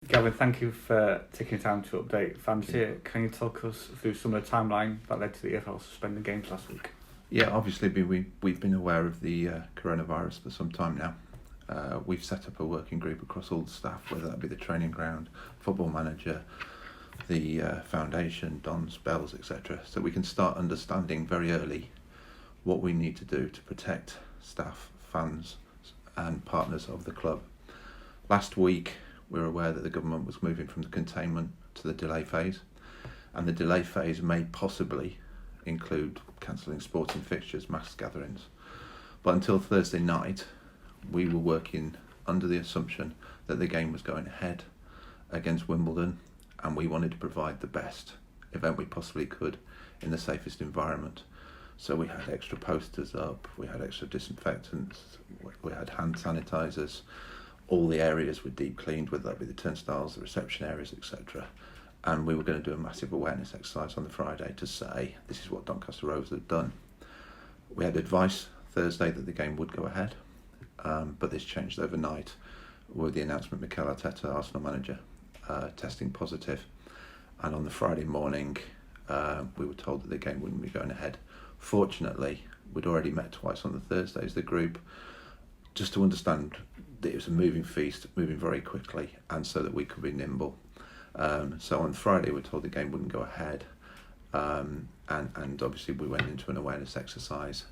Gavin, thank you for taking the time to update fans here. Can you talk us through some of the timeline that led to the EFL suspending games last week? Yeah, obviously we've been aware of the coronavirus for some time now. We've set up a working group across all the staff, whether that be the training ground, football manager, the foundation, Dons, Bells, etc. So we can start understanding very early what we need to do to protect staff, fans and partners of the club. Last week we were aware that the government was moving from the containment to the delay phase, and the delay phase may possibly include cancelling sporting fixtures, mass gatherings. But until Thursday night, we were working under the assumption that the game was going ahead against Wimbledon, and we wanted to provide the best event we possibly could in the safest environment. So we had extra posters up, we had extra disinfectants, we had hand sanitisers, all the areas were deep cleaned, whether that be the turnstiles, the reception areas, etc. And we were going to do a massive awareness exercise on the Friday to say, this is what Doncaster Rovers have done. We had advice Thursday that the game would go ahead, but this changed overnight with the announcement Mikel Arteta, Arsenal manager, testing positive. And on the Friday morning, we were told that the game wouldn't be going ahead. Fortunately, we'd already met twice on the Thursday as the group, just to understand that it was a moving feast, moving very quickly, and so that we could be nimble. So on Friday, we were told the game wouldn't go ahead, and obviously we went into an awareness exercise,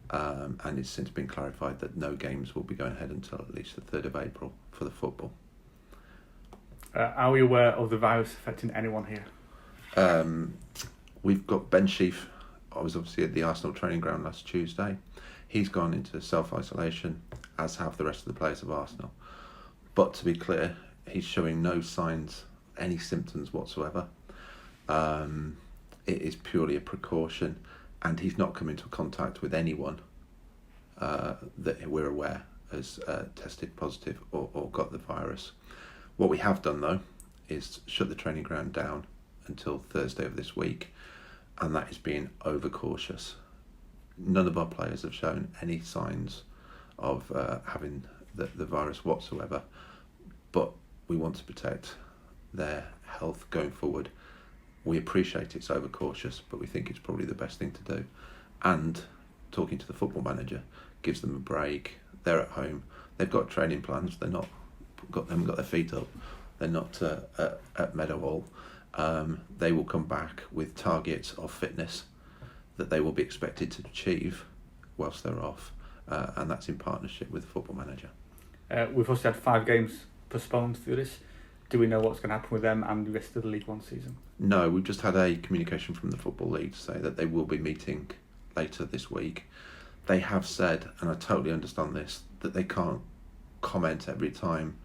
and it's since been clarified that no games will be going ahead until at least the 3rd of April for the football. Are we aware of the virus affecting anyone here? We've got Ben Sheaf. I was obviously at the Arsenal training ground last Tuesday. He's gone into self-isolation, as have the rest of the players of Arsenal. But to be clear, he's showing no signs, any symptoms whatsoever. It is purely a precaution, and he's not come into contact with anyone that we're aware has tested positive or got the virus. What we have done, though, is shut the training ground down until Thursday of this week, and that is being overcautious. None of our players have shown any signs of having the virus whatsoever, but we want to protect their health going forward. We appreciate it's overcautious, but we think it's probably the best thing to do. And talking to the football manager gives them a break. They're at home. They've got training plans. They haven't got their feet up. They're not at Meadowhall. They will come back with targets of fitness that they will be expected to achieve whilst they're off, and that's in partnership with the football manager. We've also had 5 games postponed through this. Do we know what's going to happen with them and the rest of the League One season? No, we've just had a communication from the Football League to say that they will be meeting later this week. They have said, and I totally understand this, that they can't comment every time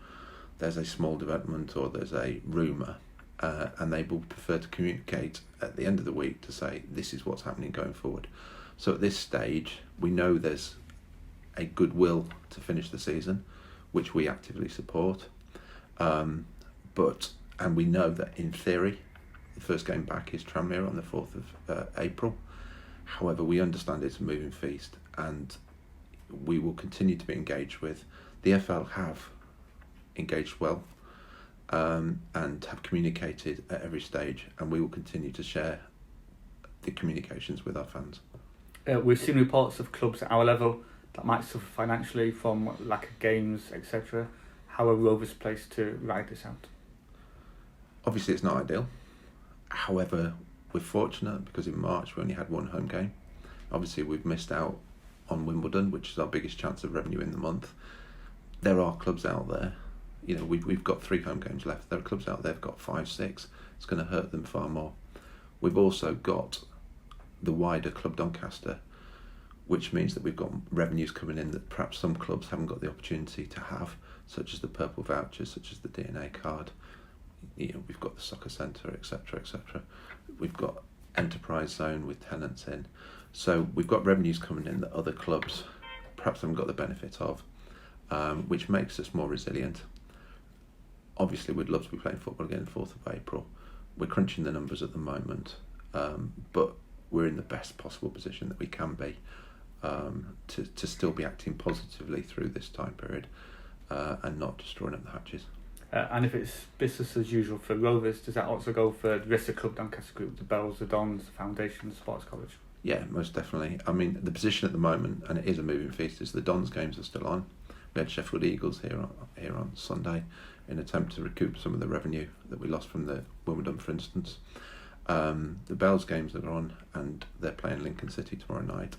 there's a small development or there's a rumour, and they will prefer to communicate at the end of the week to say this is what's happening going forward. So at this stage, we know there's a goodwill to finish the season, which we actively support. And we know that in theory, the first game back is Tranmere on the 4th of April. However, we understand it's a moving feast, and we will continue to be engaged with. The FL have engaged well, and have communicated at every stage, and we will continue to share the communications with our fans. We've seen reports of clubs at our level that might suffer financially from lack of games, etc. How are Rovers placed to ride this out? Obviously, it's not ideal. However, we're fortunate because in March we only had 1 home game. Obviously, we've missed out on Wimbledon, which is our biggest chance of revenue in the month. There are clubs out there. You know, we've got 3 home games left. There are clubs out there who've got 5, 6. It's going to hurt them far more. We've also got the wider Club Doncaster, which means that we've got revenues coming in that perhaps some clubs haven't got the opportunity to have, such as the purple vouchers, such as the DNA card. You know, we've got the soccer centre, etc., etc. We've got enterprise zone with tenants in. So we've got revenues coming in that other clubs perhaps haven't got the benefit of, which makes us more resilient. Obviously, we'd love to be playing football again on the 4th of April. We're crunching the numbers at the moment, but we're in the best possible position that we can be to still be acting positively through this time period and not just drawing up the hatches. And if it's business as usual for Rovers, does that also go for the rest of the club, Doncaster Group, the Bells, the Dons, the Foundation, the Sports College? Yeah, most definitely. I mean, the position at the moment, and it is a moving feast, is the Dons games are still on. We had Sheffield Eagles here on Sunday in an attempt to recoup some of the revenue that we lost from the Wimbledon, for instance. The Bells games are on, and they're playing Lincoln City tomorrow night.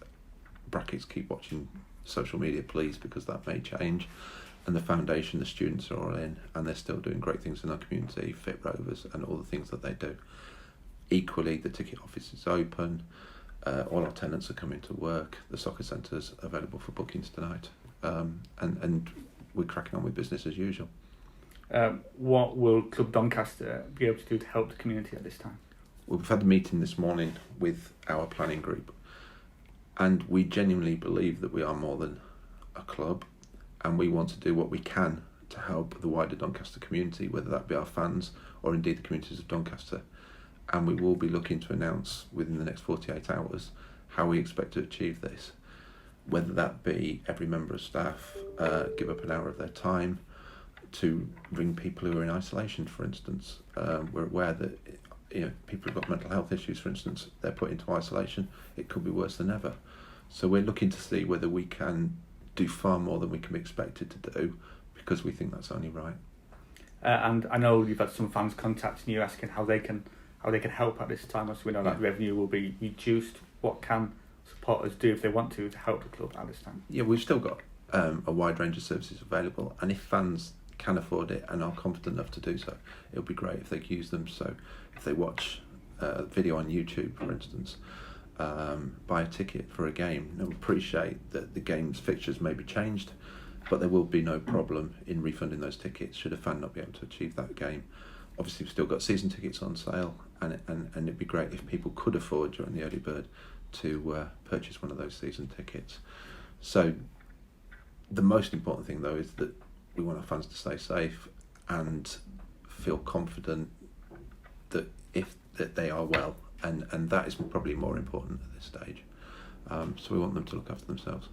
Brackets, keep watching social media, please, because that may change. And the Foundation, the students are all in, and they're still doing great things in our community, Fit Rovers, and all the things that they do. Equally, the ticket office is open. All our tenants are coming to work. The soccer centre's available for bookings tonight, and we're cracking on with business as usual. What will Club Doncaster be able to do to help the community at this time? We've had a meeting this morning with our planning group, and we genuinely believe that we are more than a club, and we want to do what we can to help the wider Doncaster community, whether that be our fans or indeed the communities of Doncaster. And we will be looking to announce within the next 48 hours how we expect to achieve this, whether that be every member of staff give up an hour of their time to ring people who are in isolation, for instance. We're aware that people who've got mental health issues, for instance, they're put into isolation. It could be worse than ever. So we're looking to see whether we can do far more than we can be expected to do, because we think that's only right. And I know you've had some fans contacting you asking how they can help at this time. As we know that revenue will be reduced. What can supporters do if they want to help the club at this time? Yeah, we've still got a wide range of services available, and if fans can afford it and are confident enough to do so, it would be great if they could use them. So if they watch a video on YouTube, for instance, buy a ticket for a game, and appreciate that the game's fixtures may be changed, but there will be no problem in refunding those tickets should a fan not be able to achieve that game. Obviously, we've still got season tickets on sale, and it'd be great if people could afford during the early bird to purchase one of those season tickets. So the most important thing, though, is that we want our fans to stay safe and feel confident that they are well, and that is probably more important at this stage. So we want them to look after themselves.